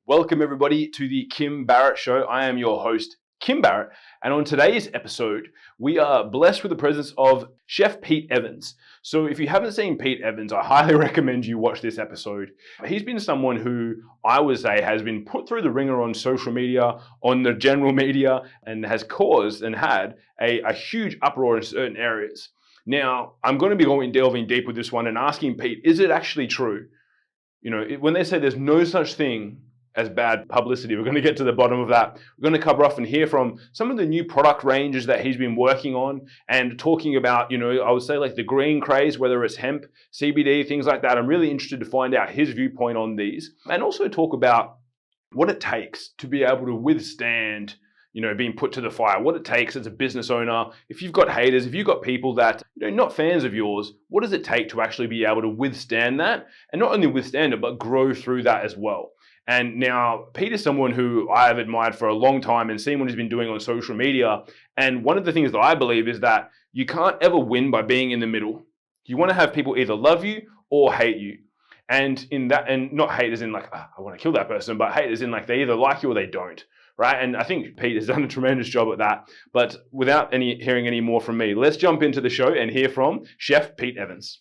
Welcome everybody to the Kim Barrett Show. I am your host, Kim Barrett, and on today's episode, we are blessed with the presence of Chef Pete Evans. So if you haven't seen Pete Evans, I highly recommend you watch this episode. He's been someone who I would say has been put through the ringer on social media, on the general media, and has caused and had a huge uproar in certain areas. Now, I'm going to be delving deep with this one and asking Pete, is it actually true? You know, when they say there's no such thing as bad publicity, we're going to get to the bottom of that. We're going to cover off and hear from some of the new product ranges that he's been working on and talking about, I would say like the green craze, whether it's hemp, CBD, things like that. I'm really interested to find out his viewpoint on these and also talk about what it takes to be able to withstand being put to the fire, what it takes as a business owner. If you've got haters, if you've got people that, not fans of yours, what does it take to actually be able to withstand that? And not only withstand it, but grow through that as well. And now Pete is someone who I have admired for a long time and seen what he's been doing on social media. And one of the things that I believe is that you can't ever win by being in the middle. You want to have people either love you or hate you. And in that, and not hate as in like, I want to kill that person, but hate as in like they either like you or they don't. Right. And I think Pete has done a tremendous job at that. But without hearing any more from me, let's jump into the show and hear from Chef Pete Evans.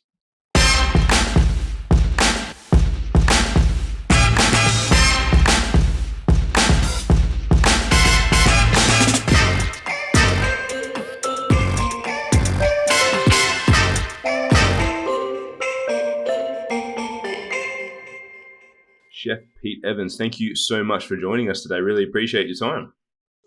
Chef Pete Evans, thank you so much for joining us today. Really appreciate your time.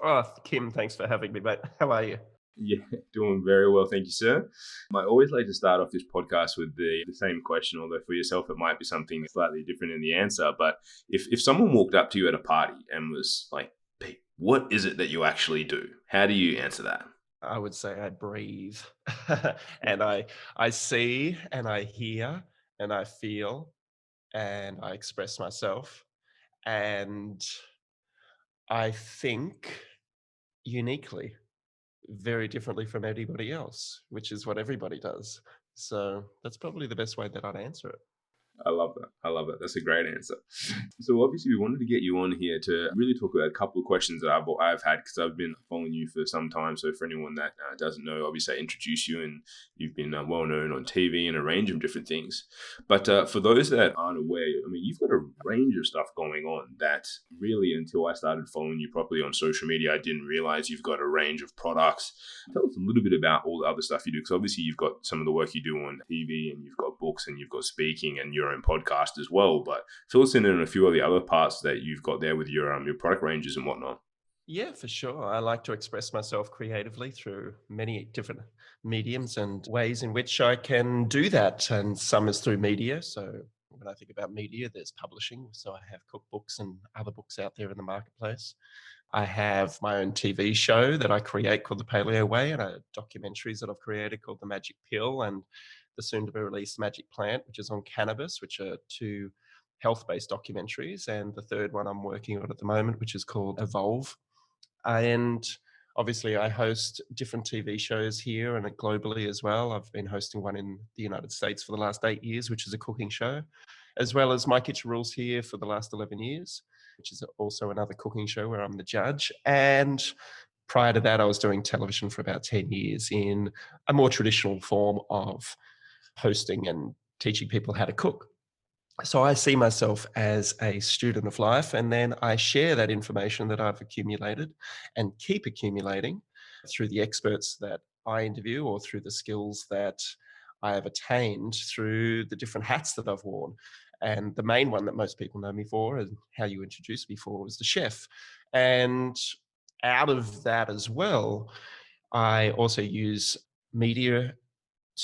Oh, Kim, thanks for having me, mate. How are you? Yeah, doing very well. Thank you, sir. I always like to start off this podcast with the same question, although for yourself, it might be something slightly different in the answer. But if someone walked up to you at a party and was like, Pete, what is it that you actually do? How do you answer that? I would say I breathe and I see and I hear and I feel and I express myself and I think uniquely, very differently from anybody else, which is what everybody does. So that's probably the best way that I'd answer it. I love that. That's a great answer. So obviously we wanted to get you on here to really talk about a couple of questions that I've had because I've been following you for some time. So for anyone that doesn't know, obviously I introduce you and you've been well known on TV and a range of different things. But for those that aren't aware, I mean, you've got a range of stuff going on that really until I started following you properly on social media, I didn't realize you've got a range of products. Tell us a little bit about all the other stuff you do because obviously you've got some of the work you do on TV and you've got books and you've got speaking and your own podcast as well, but fill us in on a few of the other parts that you've got there with your product ranges and whatnot. Yeah, for sure. I like to express myself creatively through many different mediums and ways in which I can do that. And some is through media. So when I think about media, there's publishing. So I have cookbooks and other books out there in the marketplace. I have my own TV show that I create called The Paleo Way and documentaries that I've created called The Magic Pill and the soon-to-be-released Magic Plant, which is on cannabis, which are two health-based documentaries. And the third one I'm working on at the moment, which is called Evolve. And obviously I host different TV shows here and globally as well. I've been hosting one in the United States for the last 8 years, which is a cooking show, as well as My Kitchen Rules here for the last 11 years, which is also another cooking show where I'm the judge. And prior to that, I was doing television for about 10 years in a more traditional form of hosting and teaching people how to cook. So I see myself as a student of life, and then I share that information that I've accumulated and keep accumulating through the experts that I interview or through the skills that I have attained through the different hats that I've worn. And the main one that most people know me for and how you introduced me for was the chef. And out of that as well, I also use media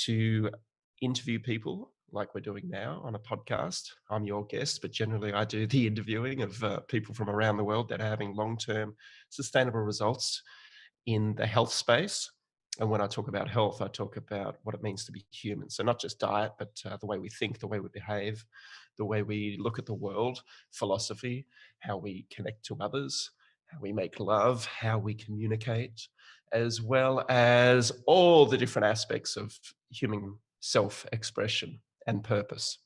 to interview people like we're doing now on a podcast. I'm your guest, but generally I do the interviewing of people from around the world that are having long-term sustainable results in the health space. And when I talk about health, I talk about what it means to be human. So not just diet, but the way we think, the way we behave, the way we look at the world, philosophy, how we connect to others, how we make love, how we communicate, as well as all the different aspects of human self-expression and purpose.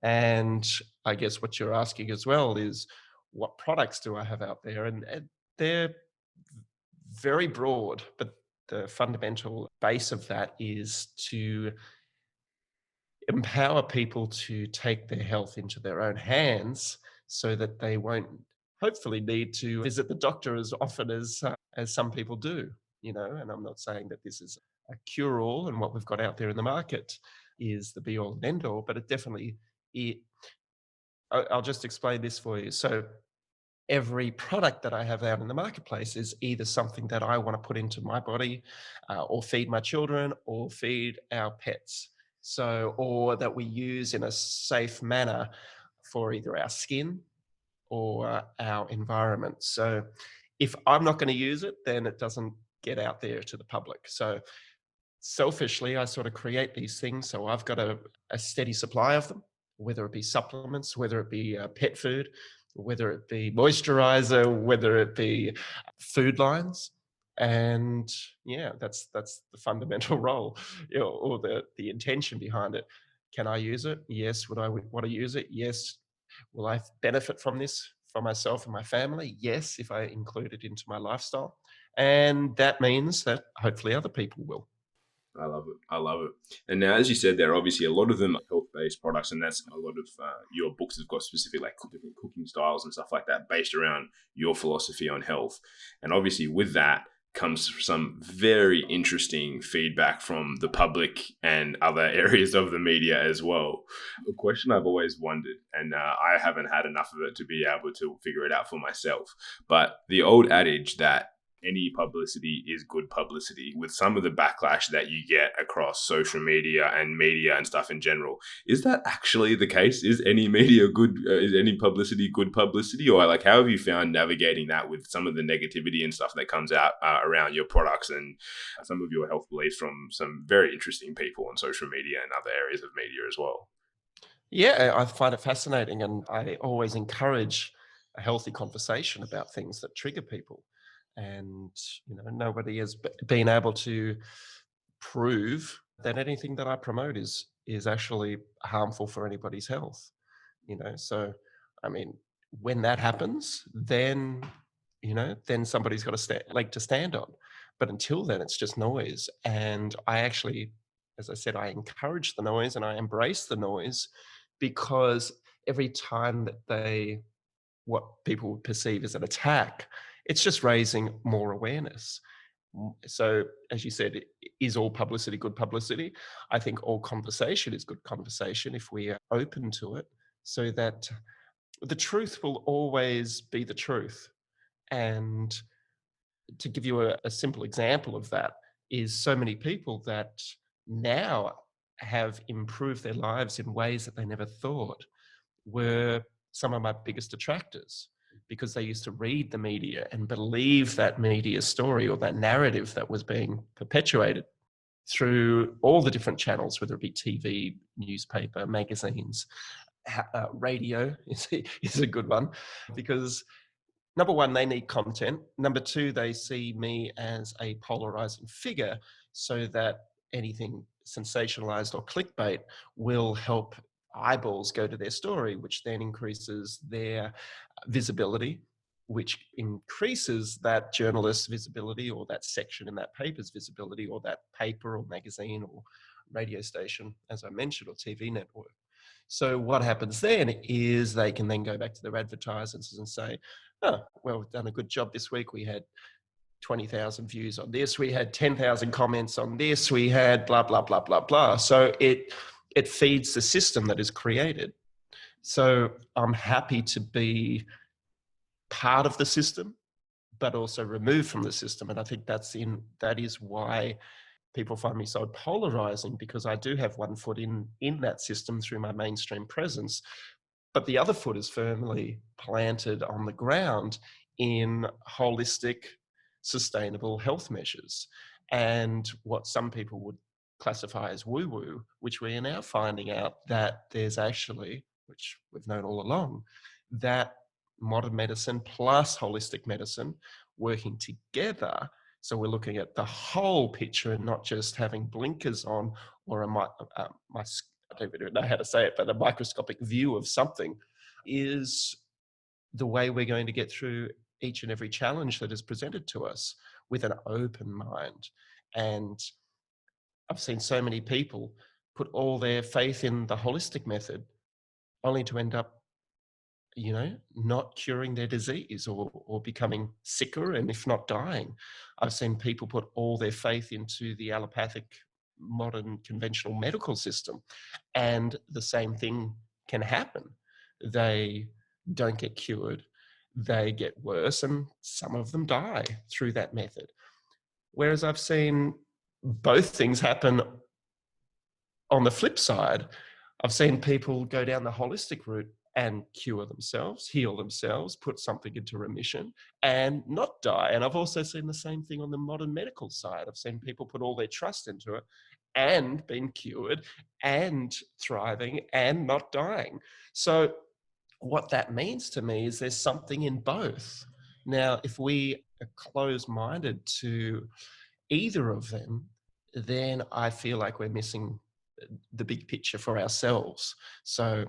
And I guess what you're asking as well is, what products do I have out there? And they're very broad, but the fundamental base of that is to empower people to take their health into their own hands so that they won't hopefully need to visit the doctor as often as some people do, and I'm not saying that this is a cure all and what we've got out there in the market is the be all and end all, but it definitely it, I'll just explain this for you. So every product that I have out in the marketplace is either something that I want to put into my body, or feed my children, or feed our pets. So, or that we use in a safe manner for either our skin or our environment. So if I'm not going to use it, then it doesn't get out there to the public. So selfishly, I sort of create these things. So I've got a steady supply of them, whether it be supplements, whether it be pet food, whether it be moisturizer, whether it be food lines. And yeah, that's the fundamental role, or the intention behind it. Can I use it? Yes. Would I want to use it? Yes. Will I benefit from this for myself and my family? Yes, if I include it into my lifestyle. And that means that hopefully other people will. I love it. I love it. And now, as you said, there are obviously a lot of them are health-based products, and that's a lot of your books have got specific like different cooking styles and stuff like that based around your philosophy on health. And obviously, with that comes some very interesting feedback from the public and other areas of the media as well. A question I've always wondered, and I haven't had enough of it to be able to figure it out for myself, but the old adage that any publicity is good publicity, with some of the backlash that you get across social media and stuff in general. Is that actually the case? Is any media good? Is any publicity good publicity? Or like, how have you found navigating that with some of the negativity and stuff that comes out around your products and some of your health beliefs from some very interesting people on social media and other areas of media as well? Yeah, I find it fascinating, and I always encourage a healthy conversation about things that trigger people. And nobody has been able to prove that anything that I promote is actually harmful for anybody's health. So I mean, when that happens, then somebody's got a leg to stand on. But until then, it's just noise. And I actually, as I said, I encourage the noise and I embrace the noise, because every time that what people would perceive as an attack, it's just raising more awareness. So, as you said, is all publicity good publicity? I think all conversation is good conversation if we are open to it, so that the truth will always be the truth. And to give you a simple example of that is so many people that now have improved their lives in ways that they never thought were some of my biggest detractors, because they used to read the media and believe that media story or that narrative that was being perpetuated through all the different channels, whether it be TV, newspaper, magazines, radio is a good one, because number one, they need content. Number two, they see me as a polarizing figure, so that anything sensationalized or clickbait will help eyeballs go to their story, which then increases their visibility, which increases that journalist's visibility, or that section in that paper's visibility, or that paper or magazine or radio station, as I mentioned, or TV network. So what happens then is they can then go back to their advertisers and say, oh, well, we've done a good job this week. We had 20,000 views on this. We had 10,000 comments on this. We had blah, blah, blah, blah, blah. So it feeds the system that is created. So I'm happy to be part of the system, but also removed from the system. And I think that is why people find me so polarizing, because I do have one foot in that system through my mainstream presence, but the other foot is firmly planted on the ground in holistic, sustainable health measures, and what some people would classify as woo-woo, which we are now finding out that there's actually, which we've known all along, that modern medicine plus holistic medicine working together. So we're looking at the whole picture and not just having blinkers on, or I don't even know how to say it, but a microscopic view of something, is the way we're going to get through each and every challenge that is presented to us with an open mind. And I've seen so many people put all their faith in the holistic method only to end up, not curing their disease or becoming sicker, and if not dying. I've seen people put all their faith into the allopathic modern conventional medical system, and the same thing can happen. They don't get cured, they get worse, and some of them die through that method. Whereas I've seen both things happen on the flip side. I've seen people go down the holistic route and cure themselves, heal themselves, put something into remission and not die. And I've also seen the same thing on the modern medical side. I've seen people put all their trust into it and been cured and thriving and not dying. So what that means to me is there's something in both. Now, if we are closed-minded to either of them, then I feel like we're missing the big picture for ourselves. So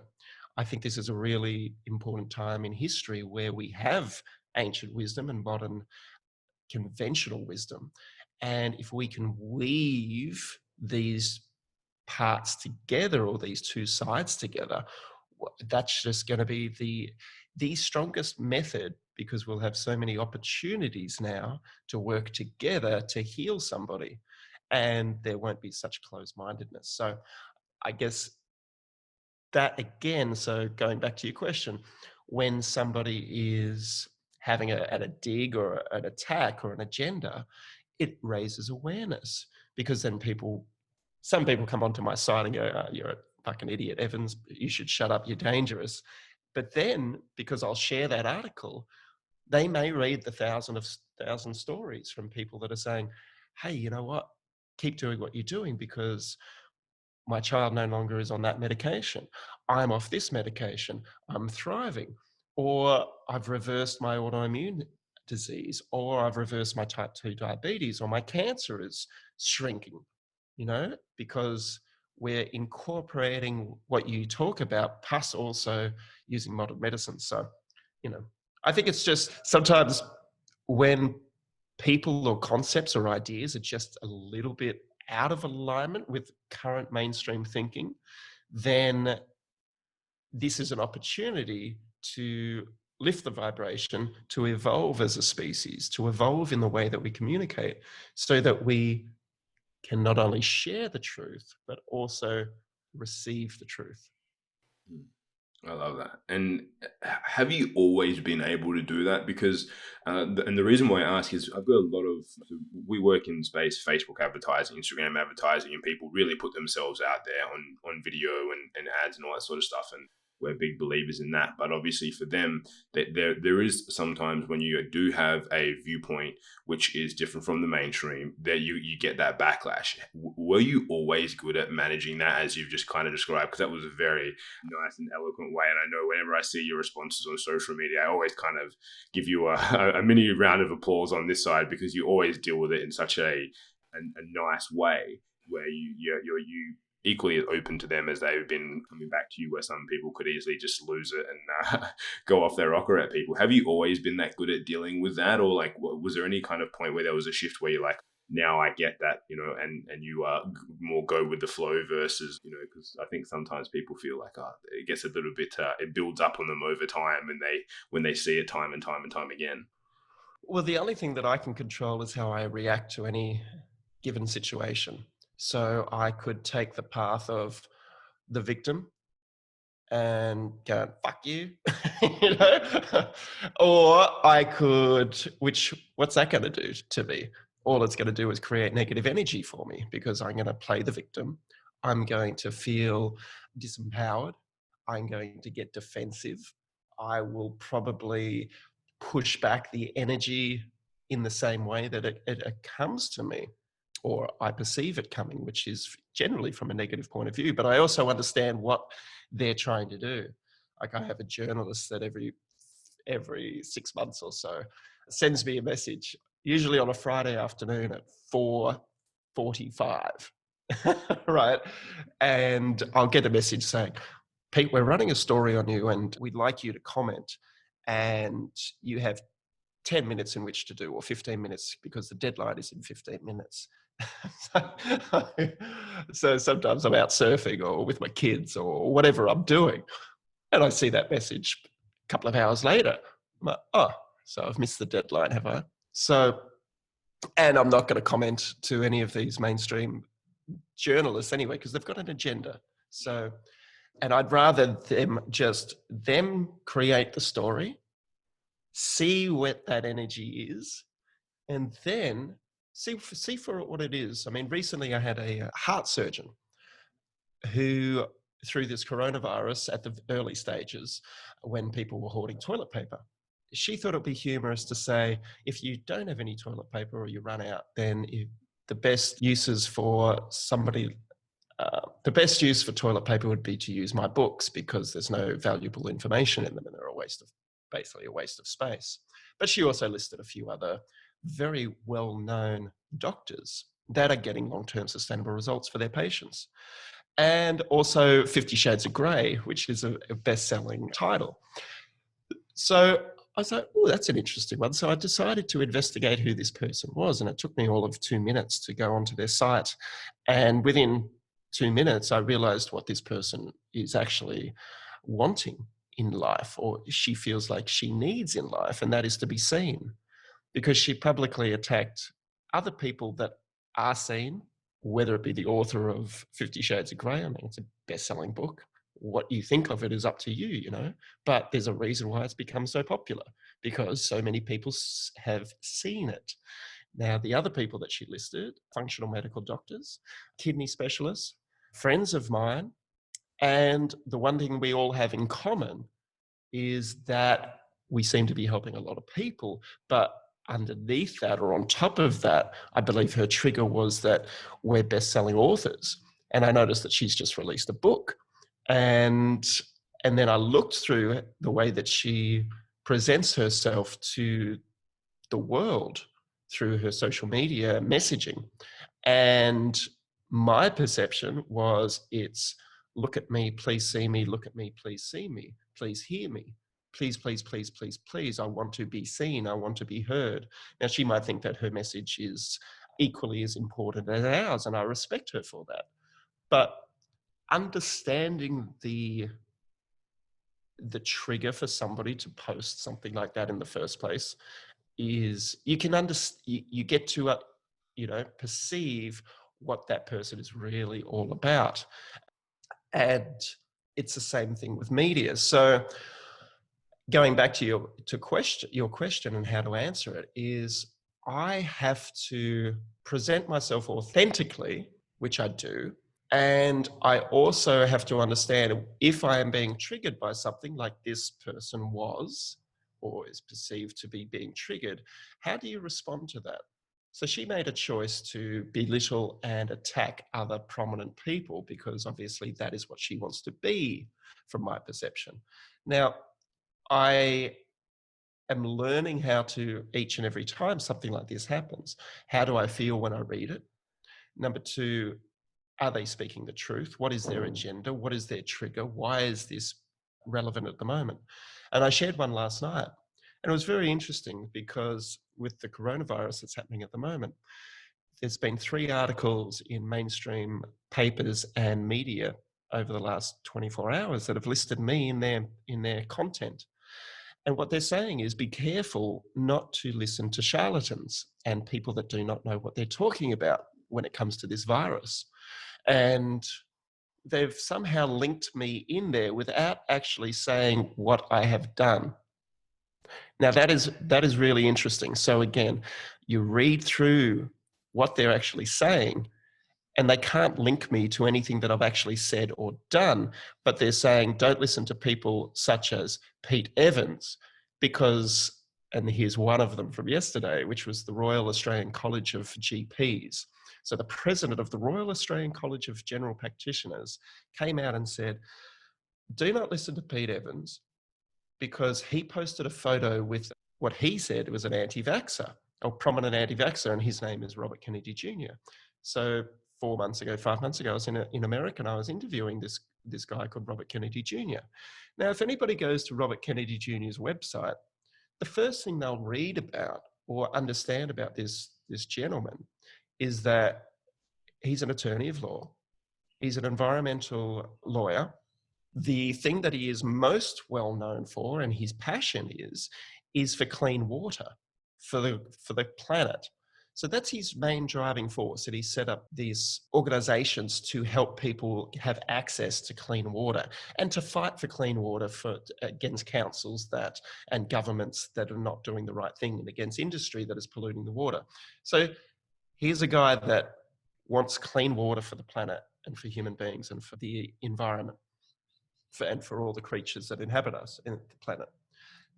I think this is a really important time in history where we have ancient wisdom and modern conventional wisdom. And if we can weave these parts together, or these two sides together, that's just going to be the strongest method, because we'll have so many opportunities now to work together to heal somebody, and there won't be such closed-mindedness. So I guess that again, so going back to your question, when somebody is having a dig or an attack or an agenda, it raises awareness, because then some people come onto my site and go, oh, you're a fucking idiot, Evans, you should shut up, you're dangerous. But then, because I'll share that article, they may read the thousand stories from people that are saying, hey, you know what? Keep doing what you're doing, because my child no longer is on that medication. I'm off this medication. I'm thriving. Or I've reversed my autoimmune disease, or I've reversed my type 2 diabetes, or my cancer is shrinking, because we're incorporating what you talk about, plus also using modern medicine. So, I think it's just sometimes when people or concepts or ideas are just a little bit out of alignment with current mainstream thinking, then this is an opportunity to lift the vibration, to evolve as a species, to evolve in the way that we communicate, so that we can not only share the truth, but also receive the truth. I love that. And have you always been able to do that? Because, and the reason why I ask is I've got a lot of, we work in space, Facebook advertising, Instagram advertising, and people really put themselves out there on video and ads and all that sort of stuff. And we're big believers in that. But obviously for them, there is sometimes when you do have a viewpoint which is different from the mainstream, that you get that backlash. Were you always good at managing that, as you've just kind of described? Because that was a very nice and eloquent way. And I know whenever I see your responses on social media, I always kind of give you a mini round of applause on this side, because you always deal with it in such a nice way, where you're equally open to them as they've been coming back to you, where some people could easily just lose it and go off their rocker at people. Have you always been that good at dealing with that? Or like, was there any kind of point where there was a shift where you're like, now I get that, and you more go with the flow versus, because I think sometimes people feel like, it gets a little bit, it builds up on them over time, and when they see it time and time and time again. Well, the only thing that I can control is how I react to any given situation. So I could take the path of the victim and go, fuck you, or I could, what's that going to do to me? All it's going to do is create negative energy for me, because I'm going to play the victim. I'm going to feel disempowered. I'm going to get defensive. I will probably push back the energy in the same way that it comes to me, or I perceive it coming, which is generally from a negative point of view. But I also understand what they're trying to do. Like, I have a journalist that every 6 months or so sends me a message, usually on a Friday afternoon at 4:45, right? And I'll get a message saying, Pete, we're running a story on you and we'd like you to comment. and you have 10 minutes in which to do, or 15 minutes because the deadline is in 15 minutes. So sometimes I'm out surfing or with my kids or whatever I'm doing, and I see that message a couple of hours later. I'm like, oh, so I've missed the deadline, have I? So, and I'm not going to comment to any of these mainstream journalists anyway, because they've got an agenda. So, and I'd rather them create the story, see what that energy is, and then see for what it is. I mean, recently I had a heart surgeon who, through this coronavirus at the early stages, when people were hoarding toilet paper, she thought it'd be humorous to say, if you don't have any toilet paper or you run out, then the best uses for the best use for toilet paper would be to use my books because there's no valuable information in them and they're basically a waste of space. But she also listed a few other very well-known doctors that are getting long-term sustainable results for their patients. And also 50 Shades of Grey, which is a best-selling title. So I was like, oh, that's an interesting one. So I decided to investigate who this person was, and it took me all of 2 minutes to go onto their site. And within 2 minutes, I realized what this person is actually wanting in life, or she feels like she needs in life, and that is to be seen. Because she publicly attacked other people that are seen, whether it be the author of 50 Shades of Grey. I mean, it's a best-selling book. What you think of it is up to you, you know, but there's a reason why it's become so popular, because so many people have seen it. Now, the other people that she listed, functional medical doctors, kidney specialists, friends of mine, and the one thing we all have in common is that we seem to be helping a lot of people, but underneath that, or on top of that, I believe her trigger was that we're best-selling authors. And I noticed that she's just released a book. And then I looked through the way that she presents herself to the world through her social media messaging. And my perception was, it's look at me, please see me, look at me, please see me, please hear me. Please, please, please, please, please. I want to be seen. I want to be heard. Now, she might think that her message is equally as important as ours, and I respect her for that. But understanding the trigger for somebody to post something like that in the first place is you get to perceive what that person is really all about. And it's the same thing with media. So going back to your question and how to answer it is, I have to present myself authentically, which I do. And I also have to understand if I am being triggered by something like this person was, or is perceived to be being triggered, how do you respond to that? So she made a choice to belittle and attack other prominent people because obviously that is what she wants to be, from my perception. Now, I am learning how to, each and every time something like this happens, how do I feel when I read it? Number two, are they speaking the truth? What is their agenda? What is their trigger? Why is this relevant at the moment? And I shared one last night. And it was very interesting because with the coronavirus that's happening at the moment, there's been 3 articles in mainstream papers and media over the last 24 hours that have listed me in their content. And what they're saying is, be careful not to listen to charlatans and people that do not know what they're talking about when it comes to this virus. And they've somehow linked me in there without actually saying what I have done. Now, that is really interesting. So again, you read through what they're actually saying, and they can't link me to anything that I've actually said or done, but they're saying, don't listen to people such as Pete Evans, because, and here's one of them from yesterday, which was the Royal Australian College of GPs. So the president of the Royal Australian College of General Practitioners came out and said, do not listen to Pete Evans, because he posted a photo with what he said was an anti-vaxxer, a prominent anti-vaxxer, and his name is Robert Kennedy Jr. So 5 months ago, I was in America, and I was interviewing this guy called Robert Kennedy Jr. Now, if anybody goes to Robert Kennedy Jr.'s website, the first thing they'll read about or understand about this gentleman is that he's an attorney of law. He's an environmental lawyer. The thing that he is most well known for, and his passion is for clean water, for the planet. So that's his main driving force, that he set up these organizations to help people have access to clean water and to fight for clean water against councils and governments that are not doing the right thing, and against industry that is polluting the water. So here's a guy that wants clean water for the planet and for human beings and for the environment and for all the creatures that inhabit us in the planet.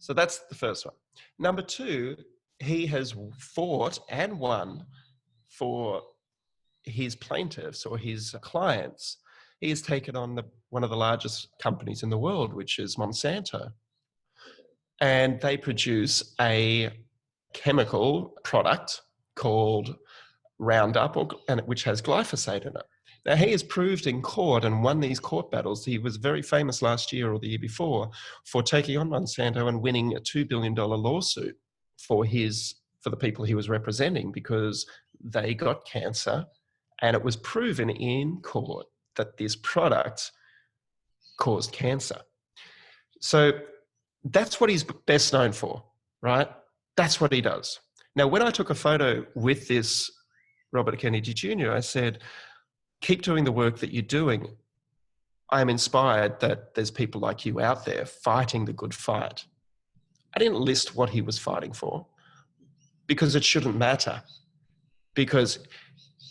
So that's the first one. Number two, he has fought and won for his plaintiffs or his clients. He has taken on one of the largest companies in the world, which is Monsanto. And they produce a chemical product called Roundup, which has glyphosate in it. Now, he has proved in court and won these court battles. He was very famous last year or the year before for taking on Monsanto and winning a $2 billion lawsuit for the people he was representing, because they got cancer, and it was proven in court that this product caused cancer. So that's what he's best known for, right? That's what he does. Now, when I took a photo with this Robert Kennedy Jr., I said, keep doing the work that you're doing. I'm inspired that there's people like you out there fighting the good fight. I didn't list what he was fighting for, because it shouldn't matter, because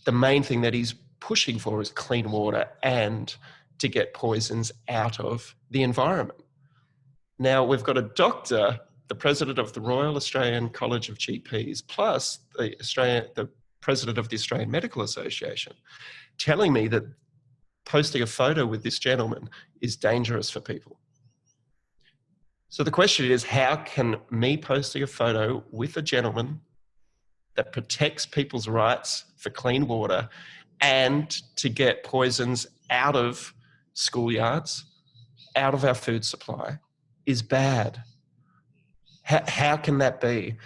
the main thing that he's pushing for is clean water and to get poisons out of the environment. Now, we've got a doctor, the president of the Royal Australian College of GPs, plus the president of the Australian Medical Association, telling me that posting a photo with this gentleman is dangerous for people. So the question is, how can me posting a photo with a gentleman that protects people's rights for clean water and to get poisons out of schoolyards, out of our food supply, is bad? How can that be?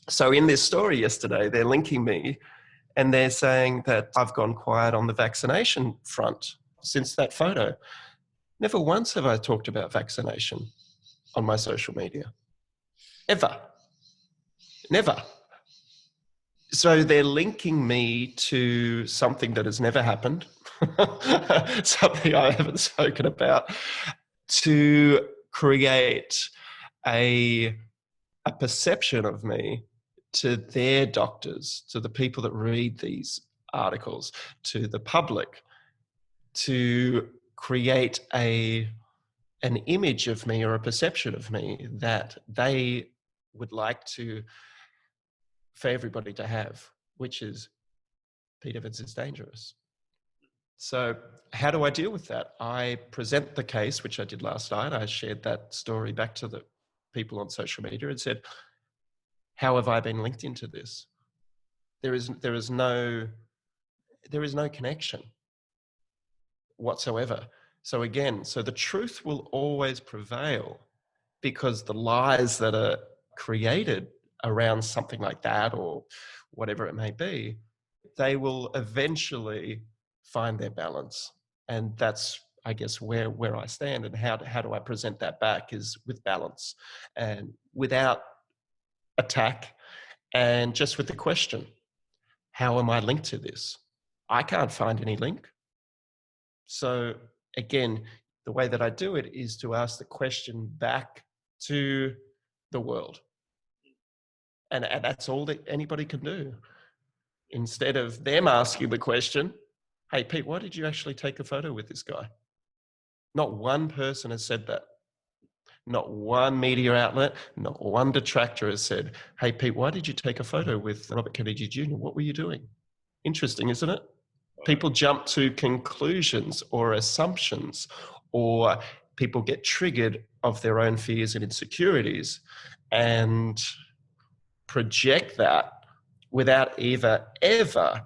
So in this story yesterday, they're linking me and they're saying that I've gone quiet on the vaccination front since that photo. Never once have I talked about vaccination on my social media. Ever. Never. So they're linking me to something that has never happened, something I haven't spoken about, to create a perception of me to their doctors, to the people that read these articles, to the public, to create an image of me or a perception of me that they would like for everybody to have, which is Pete Evans is dangerous. So how do I deal with that? I present the case, which I did last night. I shared that story back to the people on social media and said, how have I been linked into this? There is no connection whatsoever. So again, the truth will always prevail, because the lies that are created around something like that or whatever it may be, they will eventually find their balance. And that's, I guess, where I stand, and how do I present that back is with balance and without attack, and just with the question, how am I linked to this? I can't find any link. So again, the way that I do it is to ask the question back to the world. And that's all that anybody can do. Instead of them asking the question, hey, Pete, why did you actually take a photo with this guy? Not one person has said that. Not one media outlet, not one detractor has said, hey, Pete, why did you take a photo with Robert Kennedy Jr.? What were you doing? Interesting, isn't it? People jump to conclusions or assumptions, or people get triggered of their own fears and insecurities and project that without ever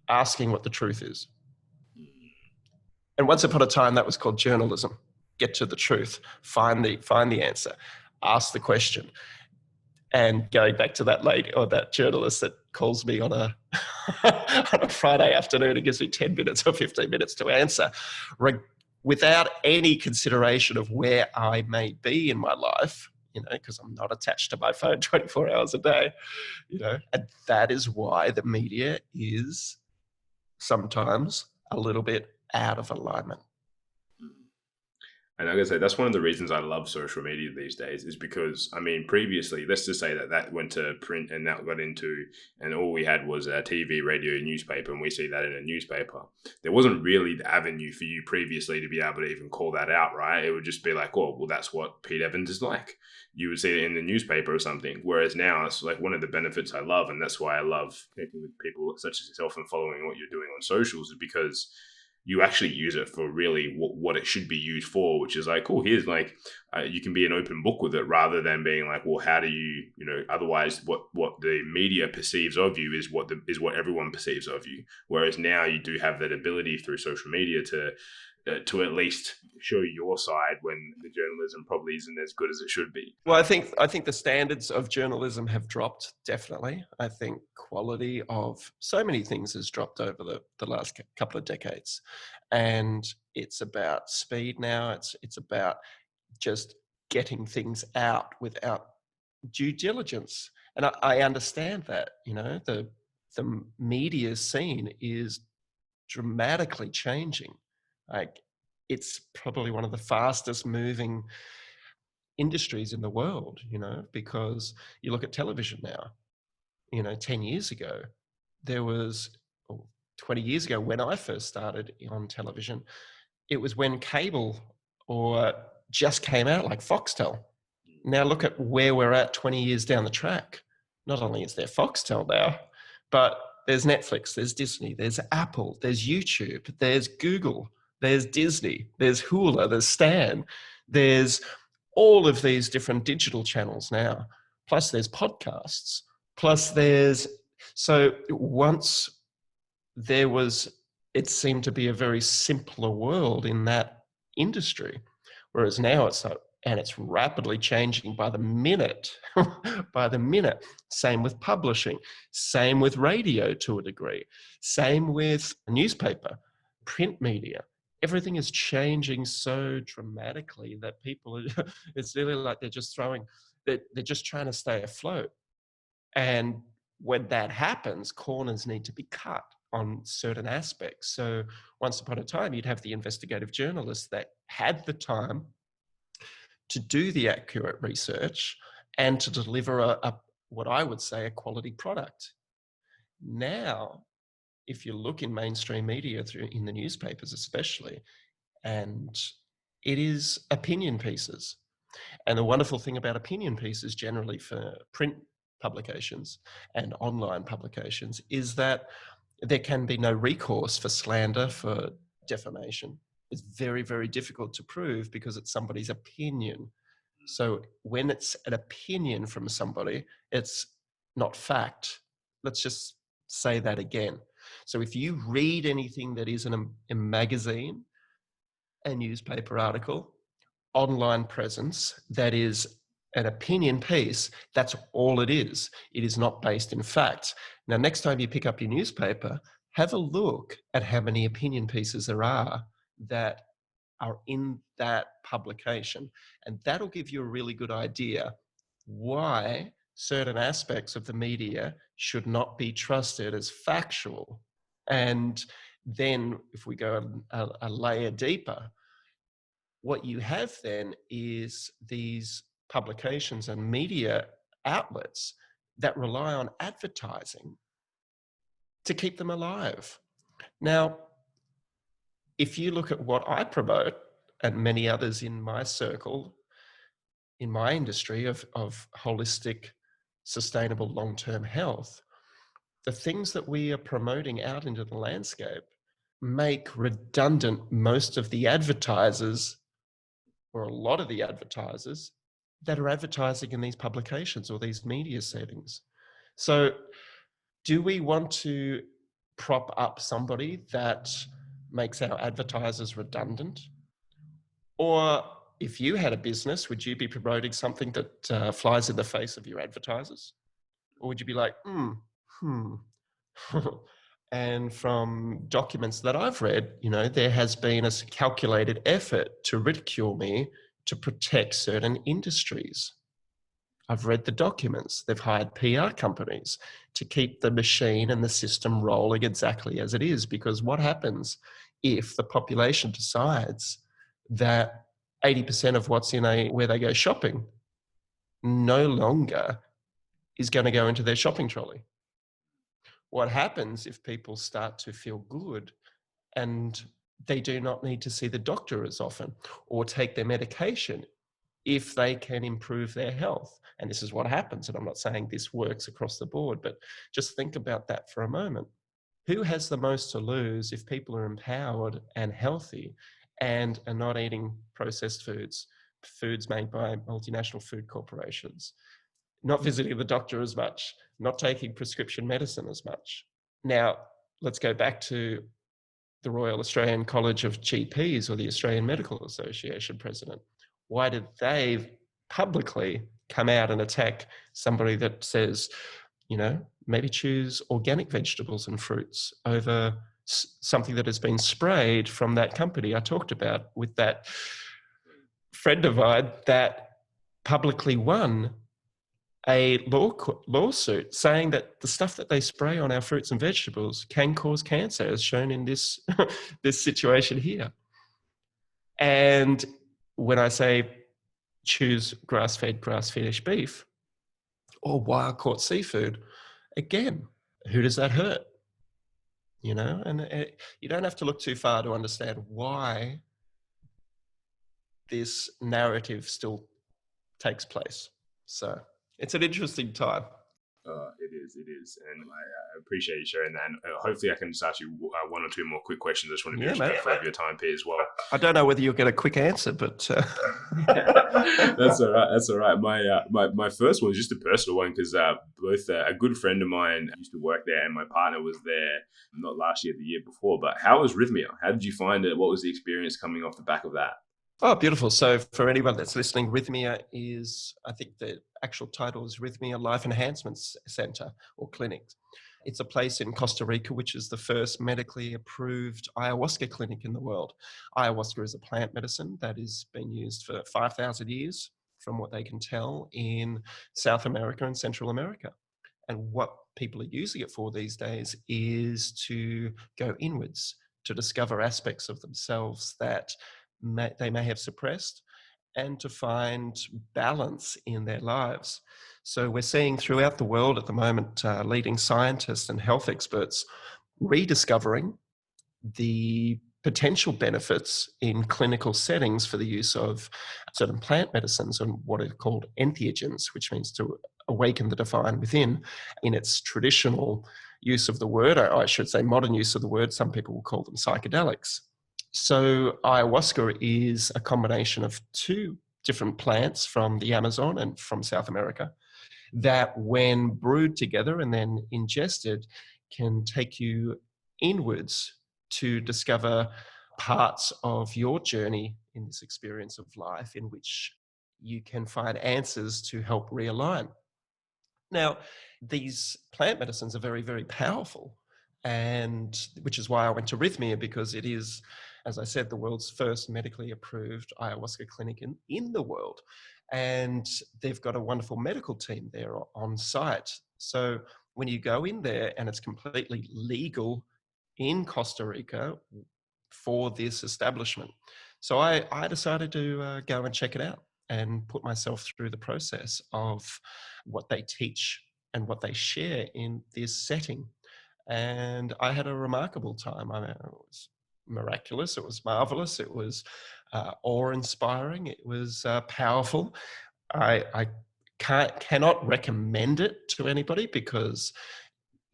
asking what the truth is. And once upon a time, that was called journalism. Get to the truth, find the answer, ask the question. And going back to that lady or that journalist that calls me on a on a Friday afternoon and gives me 10 minutes or 15 minutes to answer, without any consideration of where I may be in my life, because I'm not attached to my phone 24 hours a day, and that is why the media is sometimes a little bit out of alignment. And like I say, that's one of the reasons I love social media these days, is because, I mean, previously, let's just say that went to print and that got into, and all we had was a TV, radio, newspaper, and we see that in a newspaper. There wasn't really the avenue for you previously to be able to even call that out, right? It would just be like, oh, well, that's what Pete Evans is like. You would see it in the newspaper or something. Whereas now, it's like one of the benefits I love, and that's why I love connecting with people such as yourself and following what you're doing on socials, is because you actually use it for really what it should be used for, which is like, oh, here's like, you can be an open book with it, rather than being like, well, how do you, otherwise what the media perceives of you is what everyone perceives of you. Whereas now you do have that ability through social media to at least show your side when the journalism probably isn't as good as it should be. Well, I think the standards of journalism have dropped, definitely. I think quality of so many things has dropped over the last couple of decades. And it's about speed now. It's about just getting things out without due diligence. And I understand that, the media scene is dramatically changing. Like, it's probably one of the fastest moving industries in the world, because you look at television now, 10 years ago, there was, 20 years ago when I first started on television, it was when cable or just came out, like Foxtel. Now look at where we're at 20 years down the track. Not only is there Foxtel now, but there's Netflix, there's Disney, there's Apple, there's YouTube, there's Google, there's Disney, there's Hulu, there's Stan, there's all of these different digital channels now. Plus there's podcasts, so once there was, it seemed to be a very simpler world in that industry, whereas now it's rapidly changing by the minute, Same with publishing, same with radio to a degree, same with newspaper, print media. Everything is changing so dramatically that people, it's really like they're just trying to stay afloat. And when that happens, corners need to be cut on certain aspects. So once upon a time, you'd have the investigative journalists that had the time to do the accurate research and to deliver what I would say a quality product. Now, if you look in mainstream media, in the newspapers especially, and it is opinion pieces. And the wonderful thing about opinion pieces generally for print publications and online publications is that there can be no recourse for slander, for defamation. It's very, very difficult to prove because it's somebody's opinion. So when it's an opinion from somebody, it's not fact. Let's just say that again. So if you read anything that is in a magazine, a newspaper article, online presence, that is an opinion piece, that's all it is. It is not based in facts. Now, next time you pick up your newspaper, have a look at how many opinion pieces there are that are in that publication. And that'll give you a really good idea why certain aspects of the media should not be trusted as factual. And then if we go a layer deeper, what you have then is these publications and media outlets that rely on advertising to keep them alive. Now, if you look at what I promote and many others in my circle, in my industry of holistic, sustainable long-term health, the things that we are promoting out into the landscape make redundant most of the advertisers, or a lot of the advertisers, that are advertising in these publications or these media settings. So do we want to prop up somebody that makes our advertisers redundant? Or if you had a business, would you be promoting something that flies in the face of your advertisers? Or would you be like, hmm. And from documents that I've read, there has been a calculated effort to ridicule me to protect certain industries. I've read the documents. They've hired PR companies to keep the machine and the system rolling exactly as it is. Because what happens if the population decides that 80% of what's in where they go shopping no longer is going to go into their shopping trolley? What happens if people start to feel good and they do not need to see the doctor as often or take their medication if they can improve their health? And this is what happens. And I'm not saying this works across the board, but just think about that for a moment. Who has the most to lose if people are empowered and healthy and are not eating processed foods made by multinational food corporations, not visiting the doctor as much, not taking prescription medicine as much? Now, let's go back to the Royal Australian College of GPs, or the Australian Medical Association president. Why did they publicly come out and attack somebody that says, maybe choose organic vegetables and fruits over something that has been sprayed from that company I talked about with that friend of mine that publicly won a lawsuit saying that the stuff that they spray on our fruits and vegetables can cause cancer, as shown in this this situation here. And when I say choose grass-fed, grass-finished beef or wild-caught seafood, again, who does that hurt? And you don't have to look too far to understand why this narrative still takes place. So it's an interesting time. It is. And I appreciate you sharing that. And hopefully I can just ask you one or two more quick questions. I just want to be respectful of your time, Pete, as well. I don't know whether you'll get a quick answer, but... That's all right. That's all right. My first one is just a personal one, because both a good friend of mine used to work there and my partner was there, not last year, the year before. But how was Rythmia? How did you find it? What was the experience coming off the back of that? Oh, beautiful. So for anyone that's listening, Rythmia is, I think the actual title is Rythmia Life Advancement Center or Clinic. It's a place in Costa Rica, which is the first medically approved ayahuasca clinic in the world. Ayahuasca is a plant medicine that has been used for 5,000 years, from what they can tell, in South America and Central America. And what people are using it for these days is to go inwards, to discover aspects of themselves that they may have suppressed, and to find balance in their lives. So we're seeing throughout the world at the moment leading scientists and health experts rediscovering the potential benefits in clinical settings for the use of certain plant medicines and what are called entheogens, which means to awaken the divine within in its traditional use of the word, or I should say modern use of the word. Some people will call them psychedelics. So ayahuasca is a combination of two different plants from the Amazon and from South America that, when brewed together and then ingested, can take you inwards to discover parts of your journey in this experience of life in which you can find answers to help realign. Now, these plant medicines are very, very powerful, and which is why I went to Rythmia, because it is, as I said, the world's first medically approved ayahuasca clinic in the world. And they've got a wonderful medical team there on site. So when you go in there, and it's completely legal in Costa Rica for this establishment. So I decided to go and check it out and put myself through the process of what they teach and what they share in this setting. And I had a remarkable time. I mean, it was miraculous. It was marvelous. It was awe-inspiring. It was powerful. I cannot recommend it to anybody, because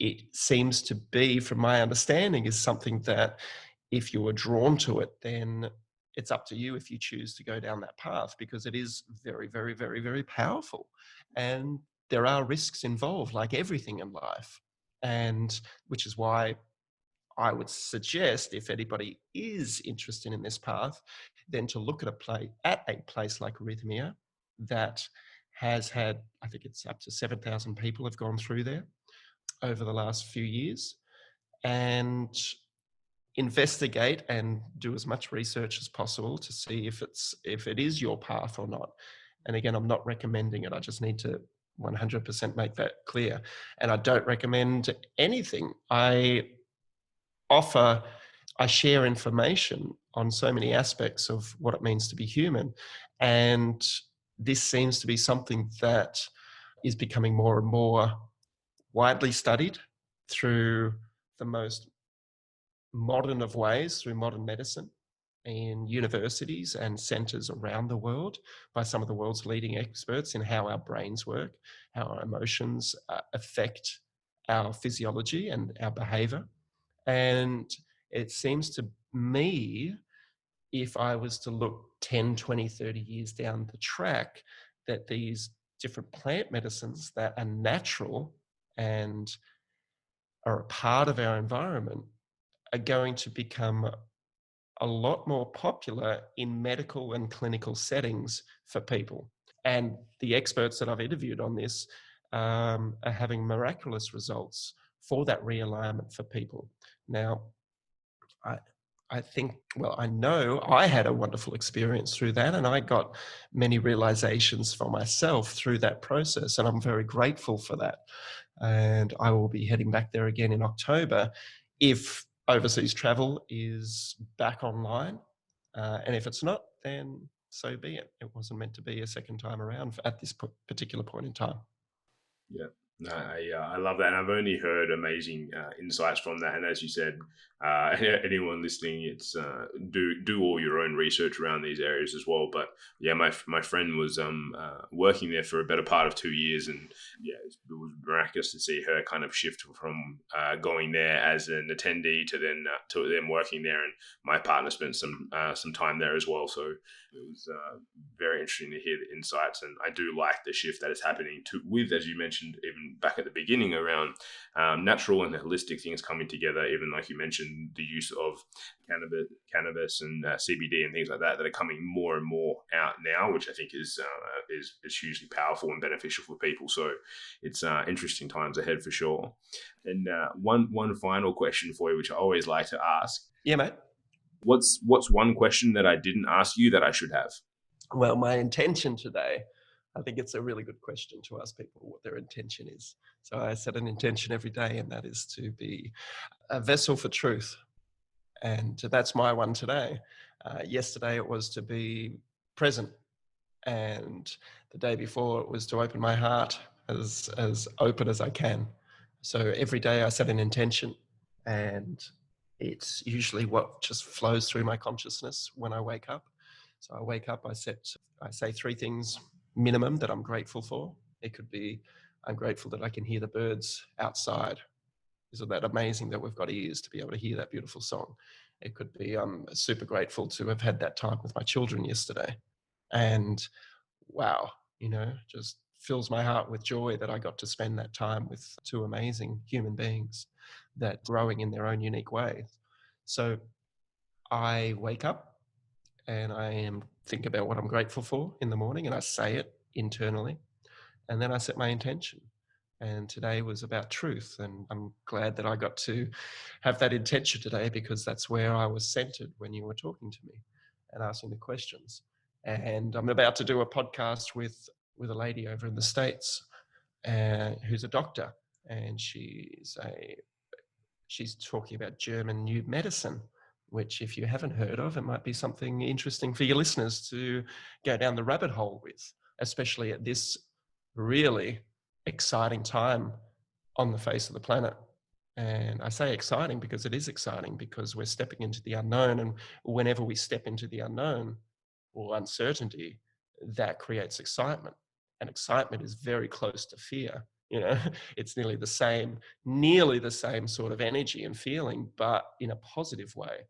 it seems to be, from my understanding, is something that if you are drawn to it, then it's up to you if you choose to go down that path, because it is very, very, very, very powerful. And there are risks involved, like everything in life. And which is why I would suggest, if anybody is interested in this path, then to look at a place like Rythmia that has had, I think it's up to 7,000 people have gone through there over the last few years, and investigate and do as much research as possible to see if it is your path or not. And again, I'm not recommending it. I just need to 100% make that clear. And I don't recommend anything. I share information on so many aspects of what it means to be human. And this seems to be something that is becoming more and more widely studied through the most modern of ways, through modern medicine in universities and centers around the world by some of the world's leading experts in how our brains work, how our emotions affect our physiology and our behavior. And it seems to me, if I was to look 10, 20, 30 years down the track, that these different plant medicines that are natural and are a part of our environment are going to become a lot more popular in medical and clinical settings for people. And the experts that I've interviewed on this are having miraculous results for that realignment for people. Now, I know I had a wonderful experience through that, and I got many realizations for myself through that process, and I'm very grateful for that. And I will be heading back there again in October if overseas travel is back online. And if it's not, then so be it. It wasn't meant to be a second time around at this particular point in time. Yeah. No, I love that. And I've only heard amazing insights from that. And as you said, anyone listening, it's do all your own research around these areas as well. But yeah, my friend was working there for a better part of 2 years, and yeah, it was miraculous to see her kind of shift from going there as an attendee to them working there. And my partner spent some time there as well. So it was very interesting to hear the insights, and I do like the shift that is happening with, as you mentioned, even back at the beginning, around natural and holistic things coming together. Even like you mentioned, the use of cannabis and CBD and things like that are coming more and more out now, which I think is hugely powerful and beneficial for people. So it's interesting times ahead for sure. And one final question for you, which I always like to ask. Yeah, mate. What's one question that I didn't ask you that I should have? Well, my intention today, I think it's a really good question to ask people what their intention is. So I set an intention every day, and that is to be a vessel for truth. And that's my one today. Yesterday it was to be present. And the day before it was to open my heart as open as I can. So every day I set an intention, and it's usually what just flows through my consciousness when I wake up. So I wake up, I say 3 things minimum that I'm grateful for. It could be, I'm grateful that I can hear the birds outside. Isn't that amazing that we've got ears to be able to hear that beautiful song? It could be, I'm super grateful to have had that time with my children yesterday. And wow, just fills my heart with joy that I got to spend that time with 2 amazing human beings that growing in their own unique way. So I wake up and I think about what I'm grateful for in the morning, and I say it internally, and then I set my intention. And today was about truth, and I'm glad that I got to have that intention today, because that's where I was centered when you were talking to me and asking the questions. And I'm about to do a podcast with a lady over in the States who's a doctor, and she's talking about German new medicine, which if you haven't heard of, it might be something interesting for your listeners to go down the rabbit hole with, especially at this really exciting time on the face of the planet. And I say exciting because it is exciting, because we're stepping into the unknown, and whenever we step into the unknown or uncertainty, that creates excitement, and excitement is very close to fear. It's nearly the same sort of energy and feeling, but in a positive way.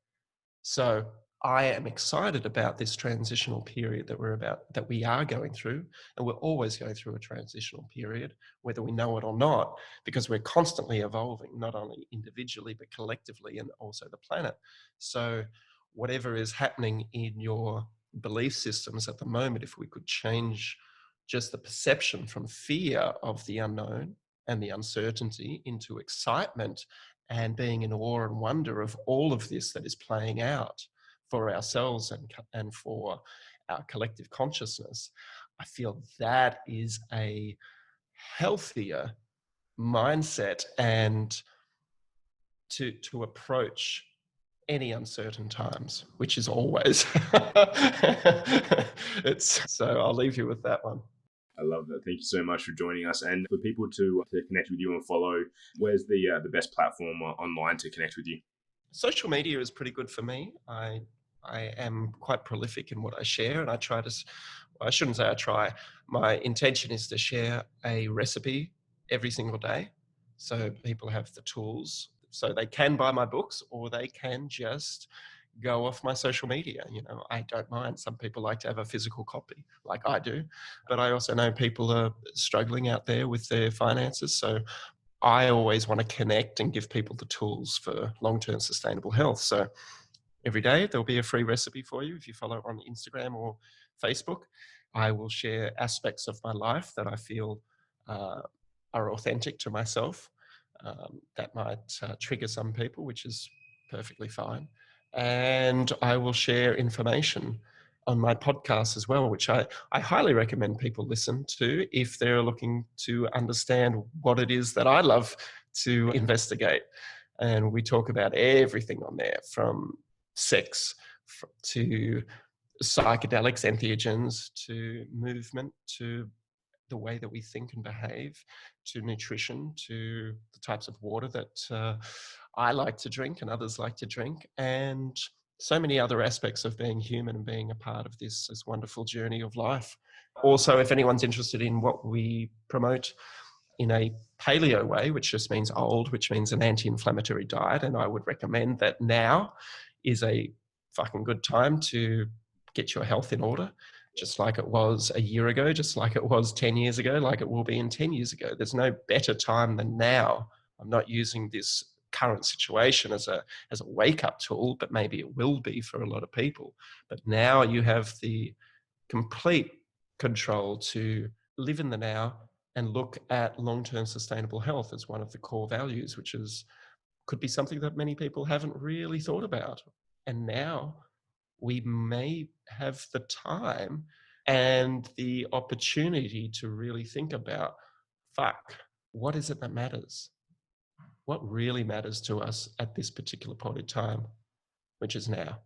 So I am excited about this transitional period that we are going through, and we're always going through a transitional period, whether we know it or not, because we're constantly evolving, not only individually, but collectively, and also the planet. So whatever is happening in your belief systems at the moment, if we could change just the perception from fear of the unknown and the uncertainty into excitement and being in awe and wonder of all of this that is playing out for ourselves and for our collective consciousness, I feel that is a healthier mindset and to approach any uncertain times, which is always. So I'll leave you with that one. I love that. Thank you so much for joining us. And for people to connect with you and follow, where's the best platform online to connect with you? Social media is pretty good for me. I am quite prolific in what I share, and I try to, well, I shouldn't say I try. My intention is to share a recipe every single day, so people have the tools, so they can buy my books or they can just go off my social media. You know, I don't mind. Some people like to have a physical copy, like I do, but I also know people are struggling out there with their finances, so I always want to connect and give people the tools for long-term sustainable health. So every day there'll be a free recipe for you if you follow on Instagram or Facebook. I will share aspects of my life that I feel are authentic to myself. That might trigger some people, which is perfectly fine. And I will share information on my podcast as well, which I highly recommend people listen to if they're looking to understand what it is that I love to investigate. And we talk about everything on there, from sex to psychedelics, entheogens, to movement, to the way that we think and behave, to nutrition, to the types of water that I like to drink and others like to drink, and so many other aspects of being human and being a part of this wonderful journey of life. Also, if anyone's interested in what we promote in a paleo way, which just means old, which means an anti-inflammatory diet, and I would recommend that now is a fucking good time to get your health in order, just like it was a year ago, just like it was 10 years ago, like it will be in 10 years ago. There's no better time than now. I'm not using this current situation as a wake-up tool, but maybe it will be for a lot of people. But now you have the complete control to live in the now and look at long-term sustainable health as one of the core values, which could be something that many people haven't really thought about. And now we may have the time and the opportunity to really think about, fuck, what is it that matters? What really matters to us at this particular point in time, which is now.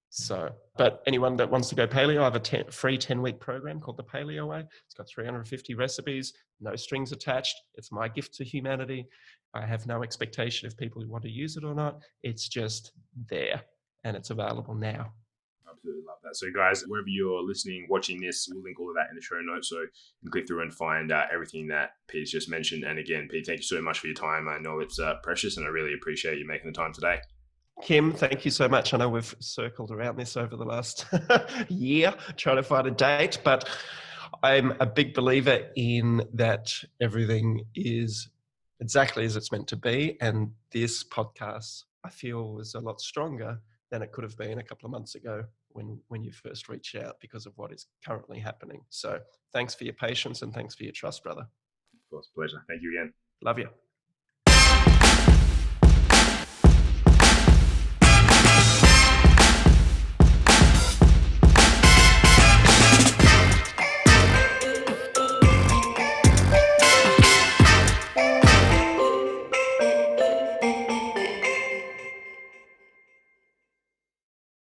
So, but anyone that wants to go paleo, I have a free 10-week program called the Paleo Way. It's got 350 recipes, no strings attached. It's my gift to humanity. I have no expectation of people who want to use it or not. It's just there and it's available now. Absolutely love that. So guys, wherever you're listening, watching this, we'll link all of that in the show notes, so you can click through and find everything that Pete's just mentioned. And again, Pete, thank you so much for your time. I know it's precious, and I really appreciate you making the time today. Kim, thank you so much. I know we've circled around this over the last year trying to find a date, but I'm a big believer in that everything is exactly as it's meant to be. And this podcast, I feel, was a lot stronger than it could have been a couple of months ago when you first reached out, because of what is currently happening. So thanks for your patience and thanks for your trust, brother. Of course, pleasure. Thank you again. Love you.